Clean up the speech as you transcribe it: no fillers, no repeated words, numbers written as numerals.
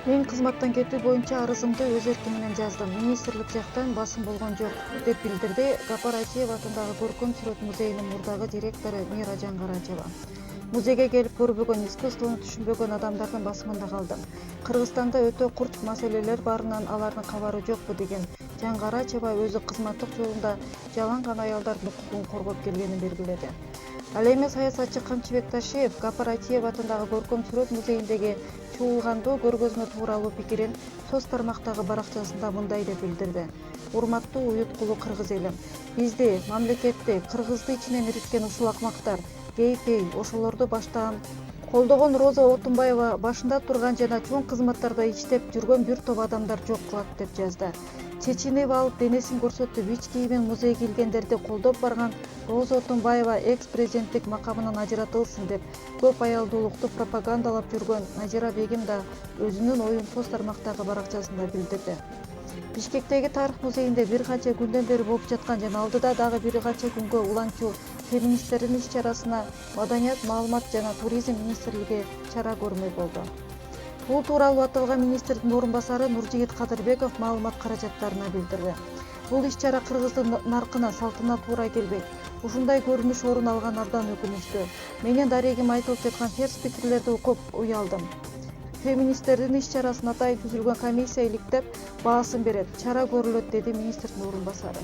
Мен кызматтан кетүү боюнча арызымды өз эрким менен жаздым. Министрлик жактан басым болгон жок, деп билдирди Гапар Айтиев атындагы Көркөм сүрөт музейинин мурдагы директору Мира Жаңгарачева. Музейге келип көрбөгөн, искусствону түшүнбөгөн адамдардын басымында калдым. Кыргызстанда өтө курч маселелер барынан алардын кабары жокпу деген Жаңгарачева өзү кызматтык жолунда жаланган аялдардын укугун коргоп келгенин белгиледи. Ал эми саясатчы Камчыбек Ташиев Гапар Айтиев атындагы Көркөм сүрөт музейиндеги чуулгандуу көргөзмө тууралуу пикирин соц тармактагы баракчасында мындай деп билдирди. Урматтуу уюткулуу кыргыз элим, бизди, мамлекетти, кыргызды ичинен ириткен ушул акмактар, кейпей, ошолорду баштан колдогон Роза Отунбаева башында турган жана чоң кызматтарда иштеп жүргөн бир топ адамдар жок кылат деп жазды. Чечинип алып, денесин көрсөтүп, ич кийимен музейге келгендерди колдоп барган Роза Отунбаева экс-президенттик макамынан ажыратылсын деп көп аялдуулукту пропагандалап жүргөн Назира Бегим да өзүнүн оюн соц тармактагы баракчасында билдирди. Бишкектеги тарых музейинде бир канча күндөн бери болуп жаткан жана алдыда дагы бир канча күнгө уланчу феминисттердин иш-чарасына Маданият, маалымат жана туризм министрлиги чара көрмөй болду. Бул тууралуу аталган министрдин орун басары Нуржигит Кадырбеков маалымат каражаттарына билдирди. Бул иш-чара кыргыздын наркына, салтына туура келбейт. Ушундай көрүнүш орун алган абдан өкүнүчтүү. Менин дарегим айтылып жаткан терс пикирлерди окуп уялдым. Феминисттердин иш-чарасын атайын түзүлгөн комиссия иликтеп, баасын берет, чара көрүлөт, деди министрдин орун басары.